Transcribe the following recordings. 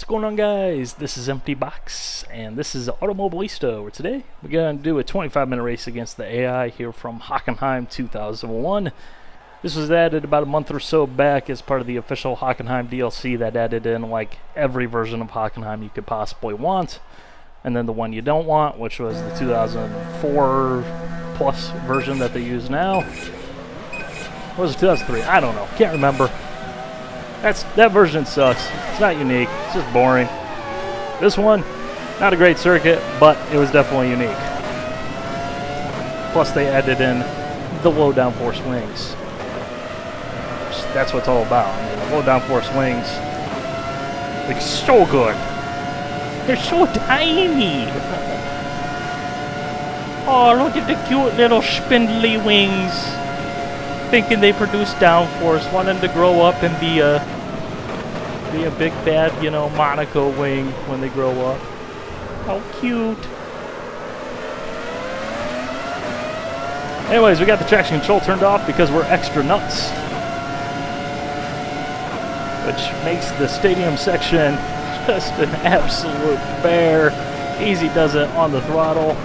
What's going on, guys? This is Empty Box, and this is Automobilista, where today we're going to do a 25-minute race against the AI here from Hockenheim 2001. This was added about a month or so back as part of the official Hockenheim DLC that added in like every version of Hockenheim you could possibly want, and then the one you don't want, which was the 2004 plus version that they use now. Or was it 2003? I don't know. Can't remember. That version sucks. It's not unique. It's just boring. This one, not a great circuit, but it was definitely unique. Plus, they added in the low downforce wings. That's what it's all about. I mean, the low downforce wings, like, so good. They're so tiny. Oh, look at the cute little spindly wings. Thinking they produce downforce, wanting to grow up and be a big bad, Monaco wing when they grow up. How cute. Anyways, we got the traction control turned off because we're extra nuts, which makes the stadium section just an absolute bear. Easy does it on the throttle.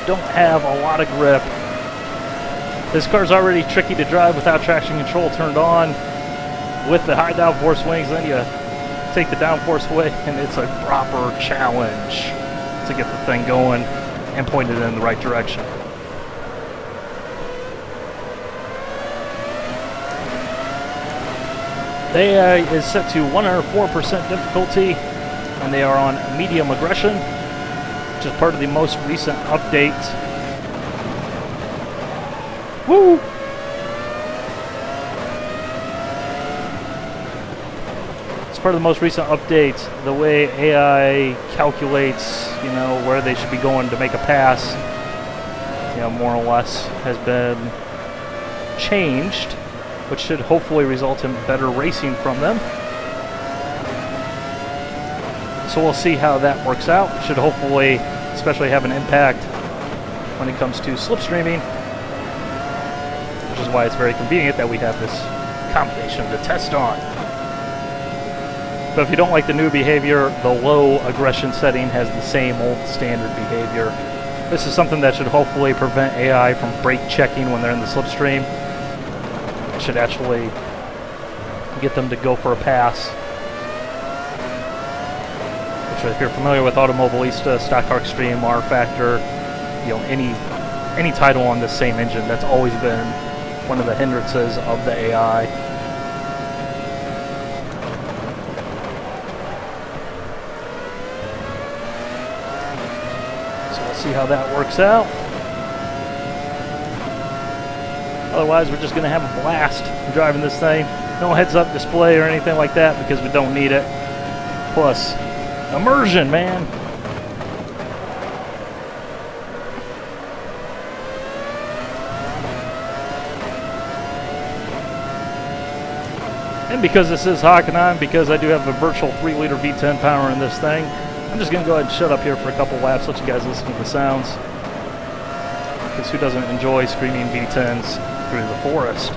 Don't have a lot of grip. This car's already tricky to drive without traction control turned on. With the high downforce wings, then you take the downforce away, and it's a proper challenge to get the thing going and point it in the right direction. The AI is set to 104% difficulty, and they are on medium aggression, which is part of the most recent update. Woo! It's part of the most recent update. The way AI calculates, where they should be going to make a pass, more or less has been changed, which should hopefully result in better racing from them. So we'll see how that works out. Should hopefully especially have an impact when it comes to slipstreaming, which is why it's very convenient that we have this combination to test on. But if you don't like the new behavior, the low aggression setting has the same old standard behavior. This is something that should hopefully prevent AI from brake checking when they're in the slipstream. It should actually get them to go for a pass. If you're familiar with Automobilista, Stock Car Extreme, R Factor, any title on this same engine, that's always been one of the hindrances of the AI. So we'll see how that works out. Otherwise, we're just going to have a blast driving this thing. No heads-up display or anything like that because we don't need it. Plus, immersion, man. And because this is Hockenheim, because I do have a virtual 3-liter V10 power in this thing, I'm just going to go ahead and shut up here for a couple laps, let you guys listen to the sounds. Because who doesn't enjoy screaming V10s through the forest?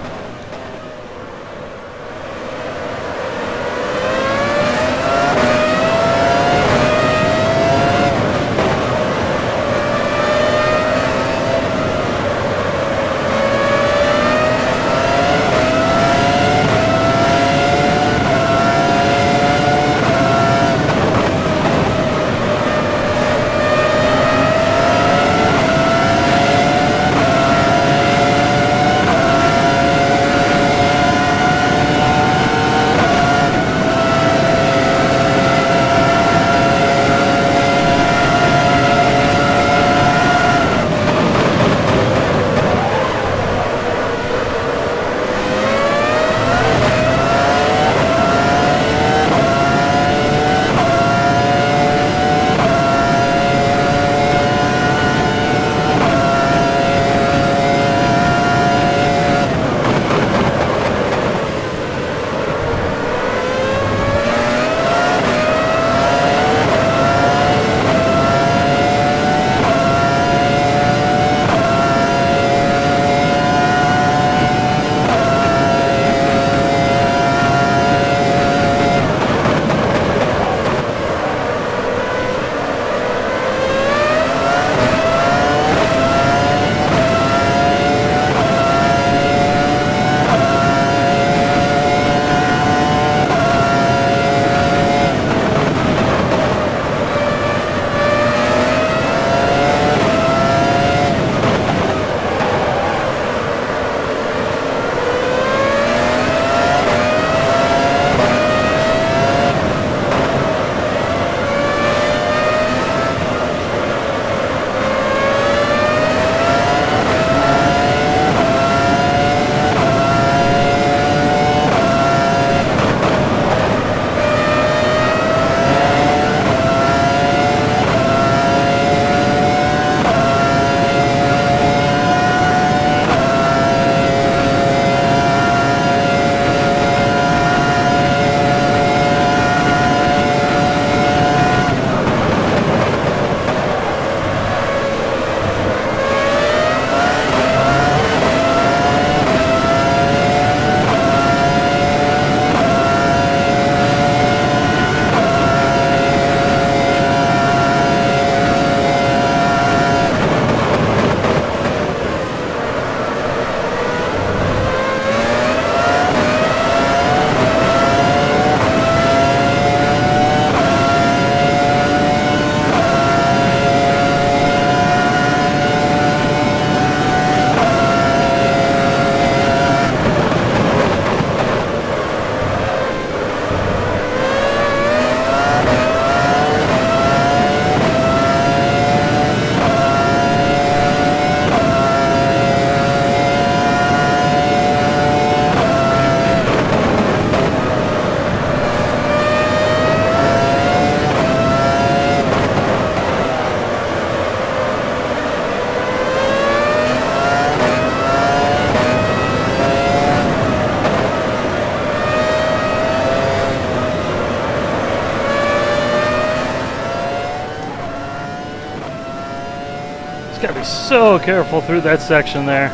so careful through that section there.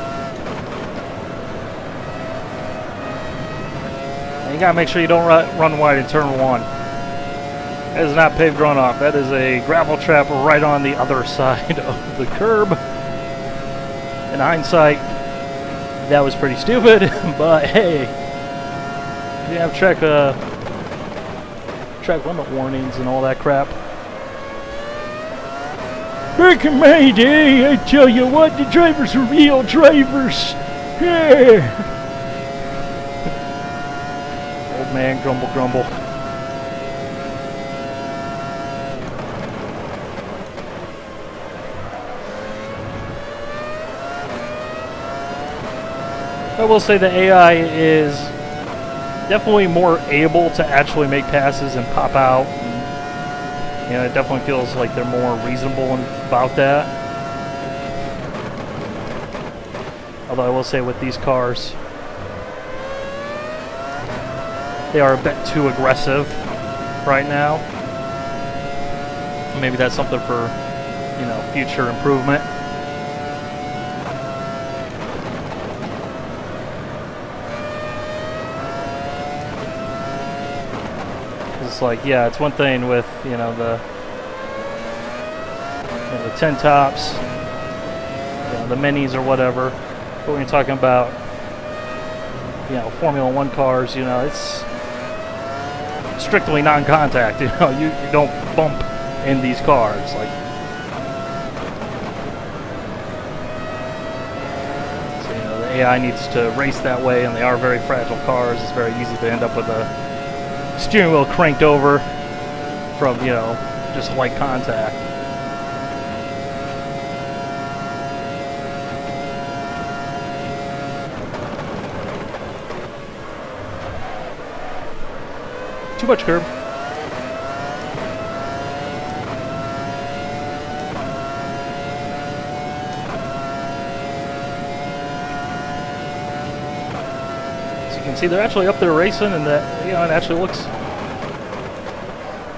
And you gotta make sure you don't run wide in turn 1. That is not paved runoff. That is a gravel trap right on the other side of the curb. In hindsight, that was pretty stupid, but hey, we have track limit warnings and all that crap. Back in my day, I tell you what, the drivers are real drivers. Yeah. Old man, grumble, grumble. I will say the AI is definitely more able to actually make passes and pop out. And, you know, it definitely feels like they're more reasonable about that. Although I will say with these cars, they are a bit too aggressive right now. Maybe that's something for, you know, future improvement. It's like, yeah, it's one thing with, you know, the 10 tops, you know, the minis or whatever, but when you're talking about, you know, Formula 1 cars, you know, it's strictly non-contact. You know, you don't bump in these cars. Like, so, you know, the AI needs to race that way, and they are very fragile cars. It's very easy to end up with a steering wheel cranked over from, you know, just light contact. Too much curb. As you can see, they're actually up there racing, and that, you know, it actually looks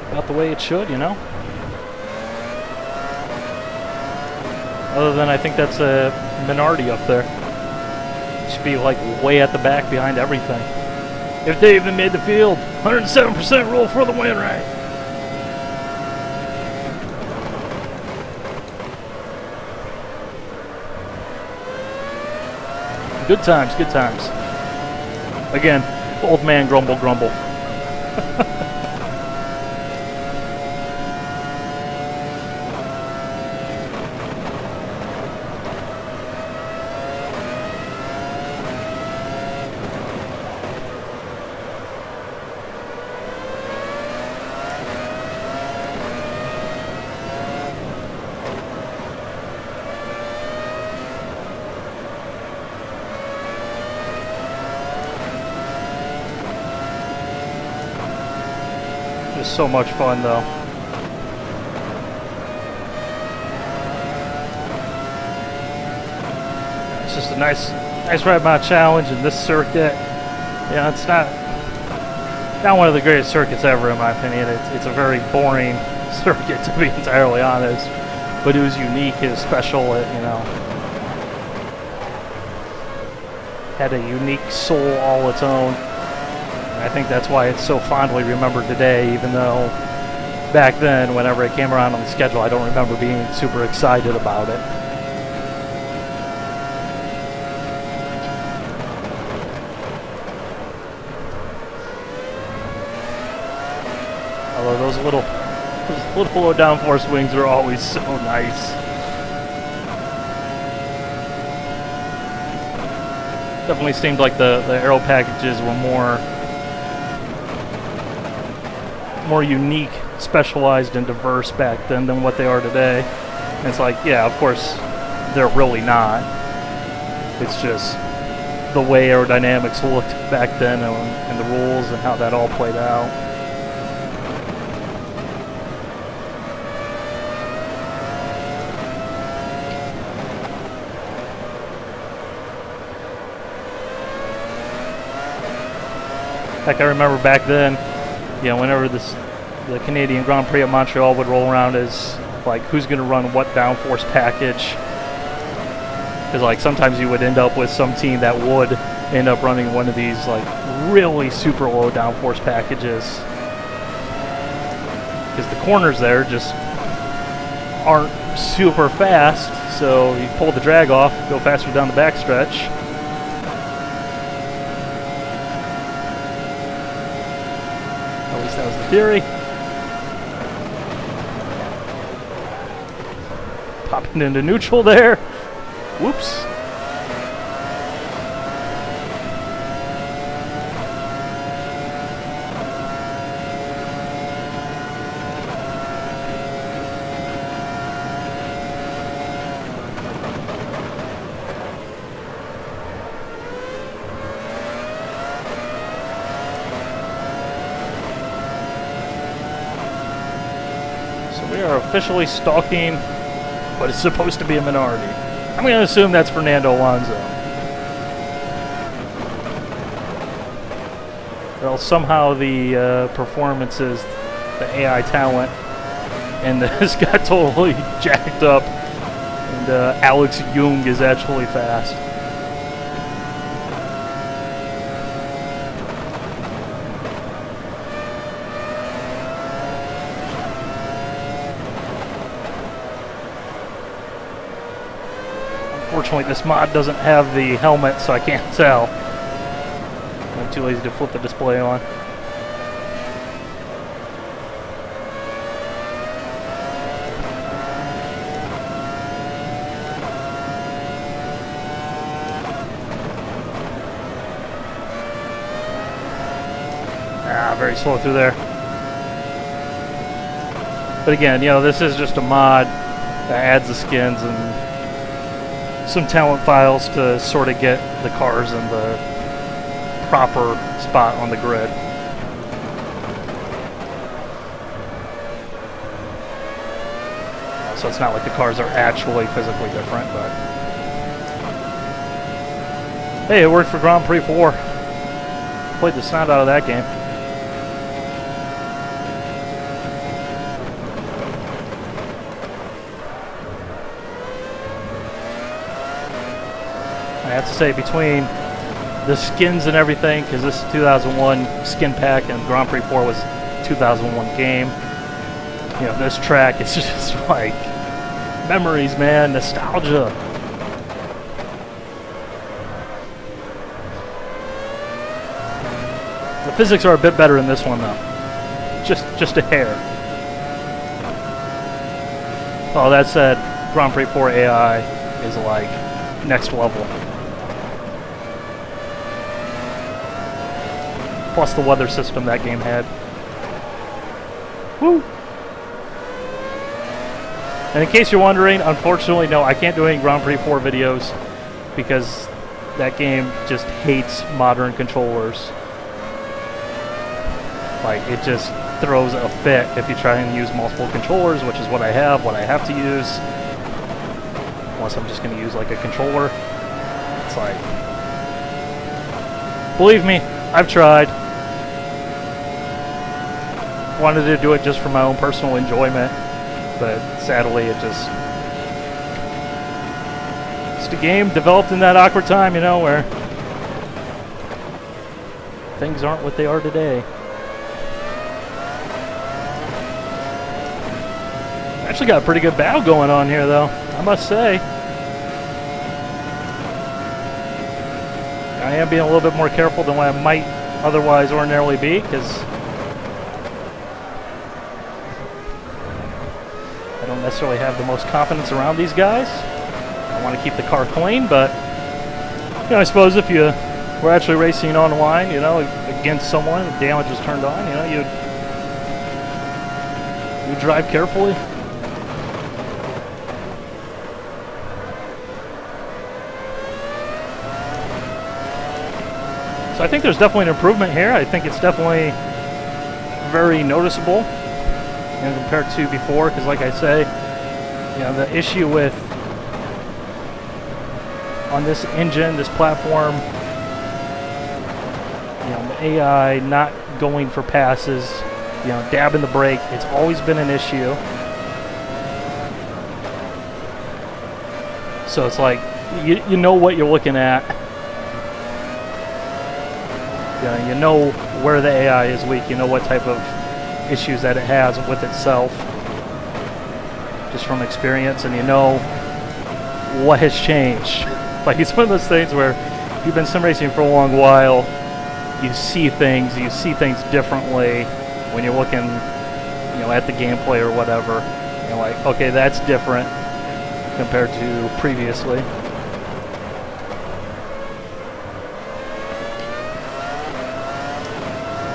about the way it should, you know. Other than I think that's a Minardi up there. It should be like way at the back behind everything. If they even made the field, 107% rule for the win, right? Good times, good times. Again, old man grumble, grumble. So much fun though. It's just a nice ride mount challenge in this circuit. Yeah, it's not one of the greatest circuits ever in my opinion. It's a very boring circuit, to be entirely honest. But it was unique, it was special, it, you know, had a unique soul all its own. I think that's why it's so fondly remembered today, even though back then, whenever it came around on the schedule, I don't remember being super excited about it. Although those little low downforce wings are always so nice. Definitely seemed like the aero packages were more unique, specialized, and diverse back then than what they are today. And it's like, yeah, of course, they're really not. It's just the way aerodynamics looked back then, and the rules and how that all played out. Heck, I remember back then, you know, whenever the Canadian Grand Prix at Montreal would roll around, as like who's going to run what downforce package, Because like sometimes you would end up with some team that would end up running one of these like really super low downforce packages, because the corners there just aren't super fast, so you pull the drag off, go faster down the backstretch. At least that was the theory. Popping into neutral there. Whoops. We are officially stalking what is supposed to be a minority. I'm going to assume that's Fernando Alonso. Well, somehow the performances, the AI talent, and this got totally jacked up, and Alex Jung is actually fast. Unfortunately, this mod doesn't have the helmet, so I can't tell. I'm too lazy to flip the display on. Very slow through there. But again, you know, this is just a mod that adds the skins and some talent files to sort of get the cars in the proper spot on the grid. So it's not like the cars are actually physically different, but hey, it worked for Grand Prix 4. Played the snot out of that game. I have to say, between the skins and everything, because this is 2001 Skinpack and Grand Prix 4 was 2001 game, you know, this track is just like memories, man, nostalgia. The physics are a bit better in this one, though. Just a hair. Oh, that said, Grand Prix 4 AI is like next level. Plus the weather system that game had. Woo! And in case you're wondering, unfortunately, no, I can't do any Grand Prix 4 videos because that game just hates modern controllers. Like, it just throws a fit if you try and use multiple controllers, which is what I have to use. Unless I'm just going to use, like, a controller. It's like... Believe me, I've tried. Wanted to do it just for my own personal enjoyment, but sadly it's a game developed in that awkward time, you know, where things aren't what they are today. Actually got a pretty good battle going on here, though, I must say. I am being a little bit more careful than what I might otherwise ordinarily be, because I don't necessarily have the most confidence around these guys. I want to keep the car clean, but you know, I suppose if you were actually racing online, you know, against someone, the damage was turned on, you know, you drive carefully. So I think there's definitely an improvement here. I think it's definitely very noticeable, you know, compared to before, because like I say, you know, the issue with on this engine, this platform, you know, the AI not going for passes, you know, dabbing the brake, it's always been an issue. So it's like, you know what you're looking at. You know where the AI is weak. You know what type of issues that it has with itself, just from experience, and you know what has changed. Like, it's one of those things where if you've been sim racing for a long while, you see things differently when you're looking, at the gameplay or whatever. You're like, okay, that's different compared to previously.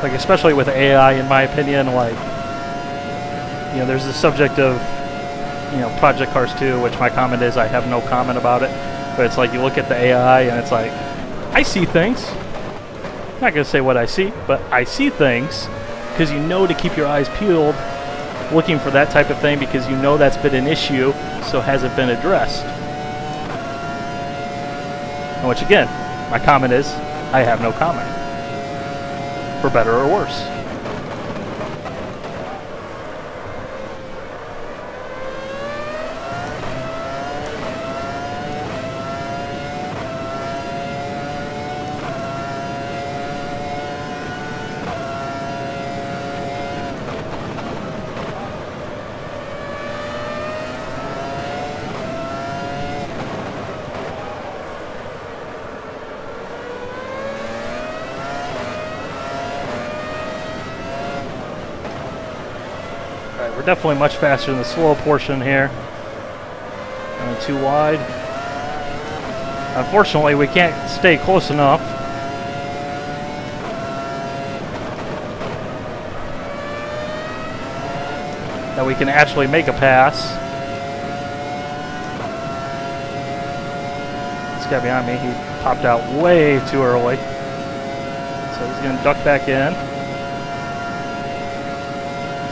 Like, especially with AI, in my opinion, like, there's the subject of, Project Cars 2, which my comment is I have no comment about it. But it's like, you look at the AI and it's like, I see things. I'm not going to say what I see, but I see things, because you know to keep your eyes peeled looking for that type of thing, because you know that's been an issue, so has it been addressed? And which, again, my comment is I have no comment, for better or worse. We're definitely much faster in the slow portion here. Only too wide. Unfortunately, we can't stay close enough. That we can actually make a pass. This guy behind me, he popped out way too early. So he's going to duck back in.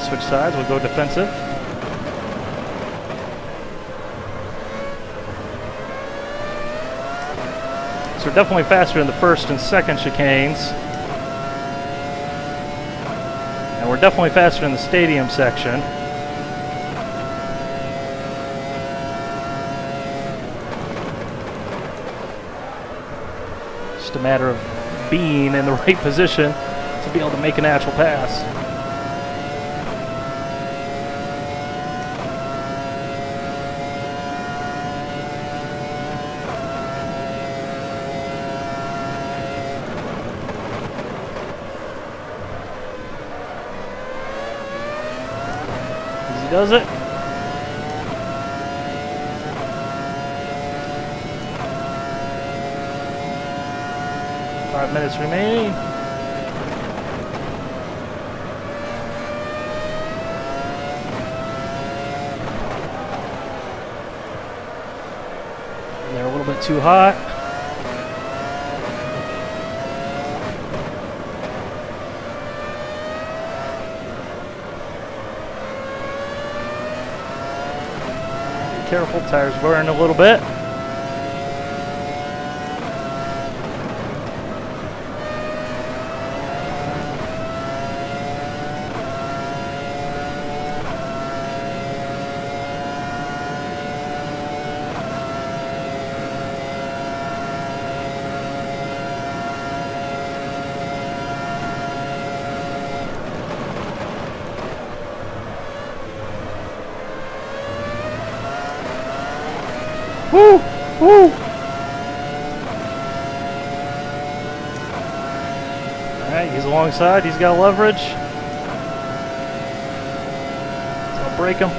Switch sides, we'll go defensive. So we're definitely faster in the first and second chicanes. And we're definitely faster in the stadium section. Just a matter of being in the right position to be able to make an actual pass. Does it? Five minutes remaining. And they're a little bit too hot. Careful, tires burn a little bit. Woo! Woo! Alright, he's alongside. He's got leverage. So I'll break him.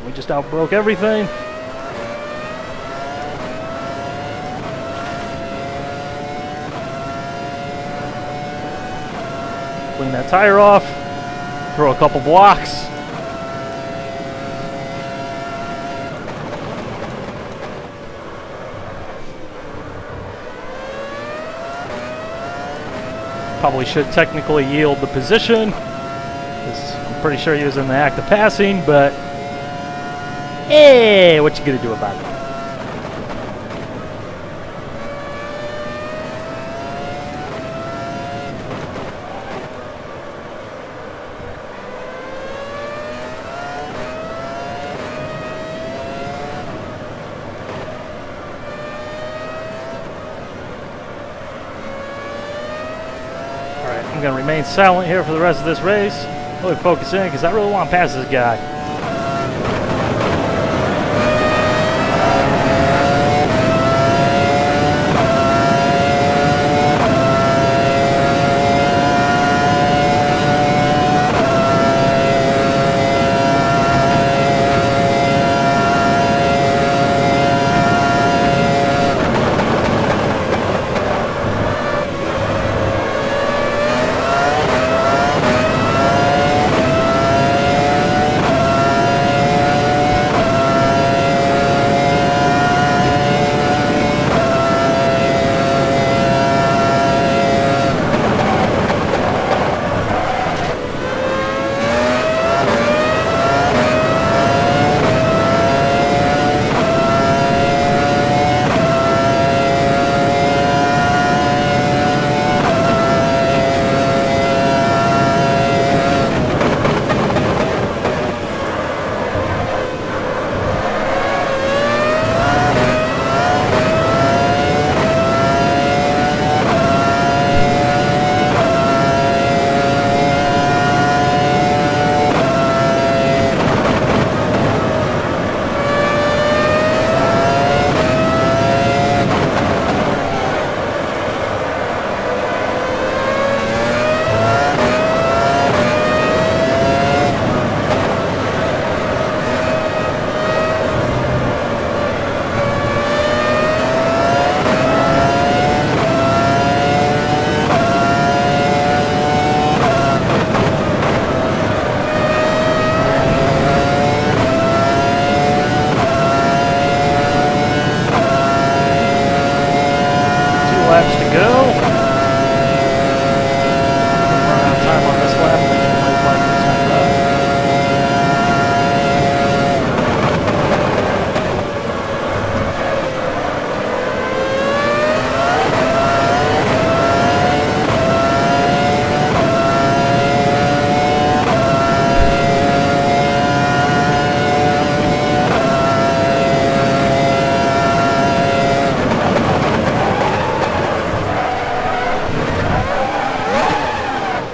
We just outbroke everything. Clean that tire off. Throw a couple blocks. Probably should technically yield the position, because I'm pretty sure he was in the act of passing, but hey, what you gonna do about it? I'm going to remain silent here for the rest of this race. Really focus in because I really want to pass this guy.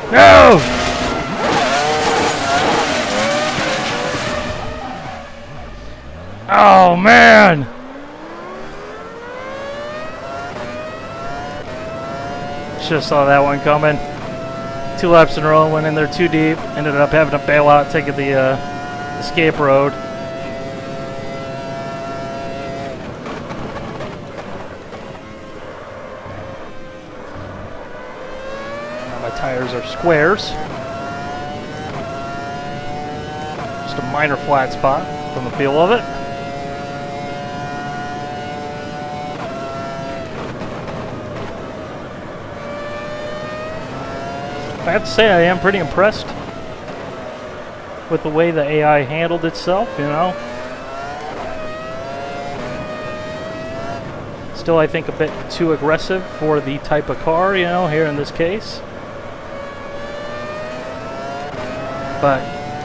No! Oh, man! Should have saw that one coming. 2 laps in a row, went in there too deep. Ended up having to bail out, taking the escape road. Now my tires are squares. Just a minor flat spot from the feel of it. I have to say I am pretty impressed with the way the AI handled itself, you know. Still, I think a bit too aggressive for the type of car, you know, here in this case. But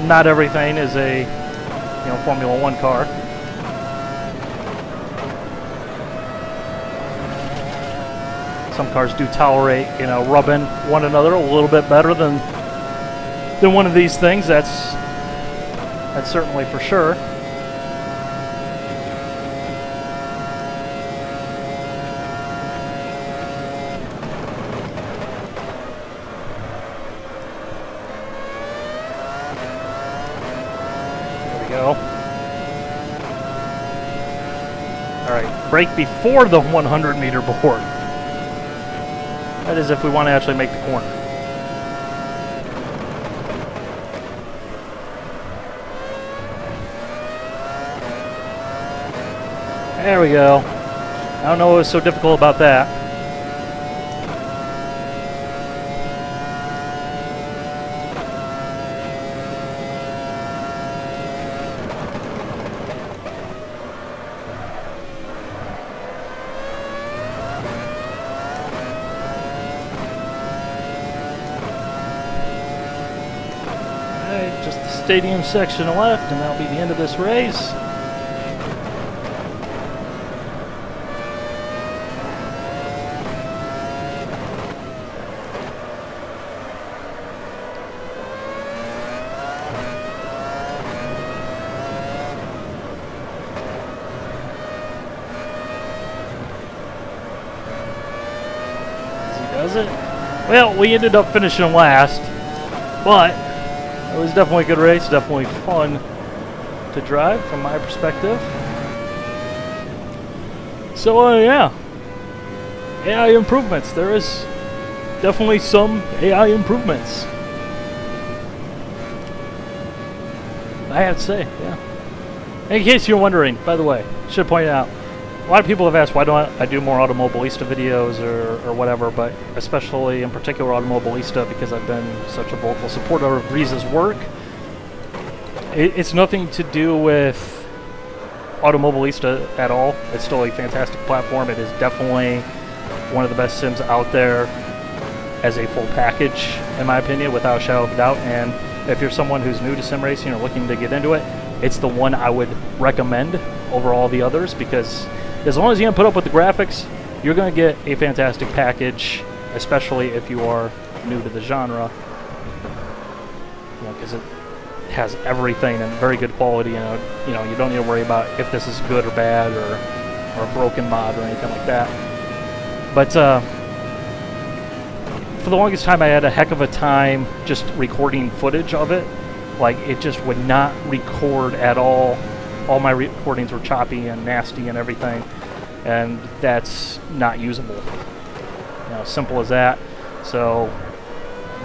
not everything is a, you know, Formula 1 car. Some cars do tolerate, you know, rubbing one another a little bit better than one of these things. That's certainly for sure. There we go. All right, brake before the 100-meter board. That is if we want to actually make the corner. There we go. I don't know what was so difficult about that. Just the stadium section left, and that'll be the end of this race. does it? Well, we ended up finishing last, but it was definitely a good race, definitely fun to drive from my perspective. So, yeah. AI improvements. There is definitely some AI improvements, I have to say, yeah. In case you're wondering, by the way, should point out, a lot of people have asked why don't I do more Automobilista videos or whatever, but especially in particular Automobilista because I've been such a vocal supporter of Riza's work. It's nothing to do with Automobilista at all. It's still a fantastic platform. It is definitely one of the best sims out there as a full package, in my opinion, without a shadow of a doubt. And if you're someone who's new to sim racing or looking to get into it, it's the one I would recommend over all the others, because as long as you can put up with the graphics, you're going to get a fantastic package, especially if you are new to the genre. Because it has everything and very good quality. You know, you don't need to worry about if this is good or bad or a broken mod or anything like that. But for the longest time, I had a heck of a time just recording footage of it. Like, it just would not record at all. All my recordings were choppy and nasty and everything, and that's not usable. You know, simple as that. So,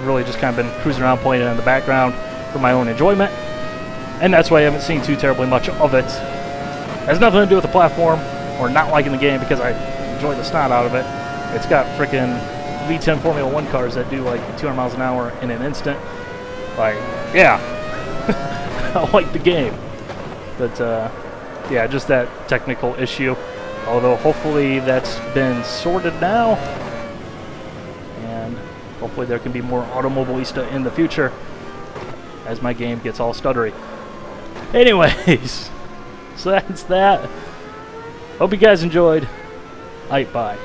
really just kind of been cruising around playing it in the background for my own enjoyment, and that's why I haven't seen too terribly much of it. It has nothing to do with the platform or not liking the game, because I enjoy the snot out of it. It's got frickin' V10 Formula 1 cars that do like 200 miles an hour in an instant. Like, yeah. I like the game. But, yeah, just that technical issue. Although, hopefully that's been sorted now. And hopefully there can be more Automobilista in the future as my game gets all stuttery. Anyways, so that's that. Hope you guys enjoyed. Bye.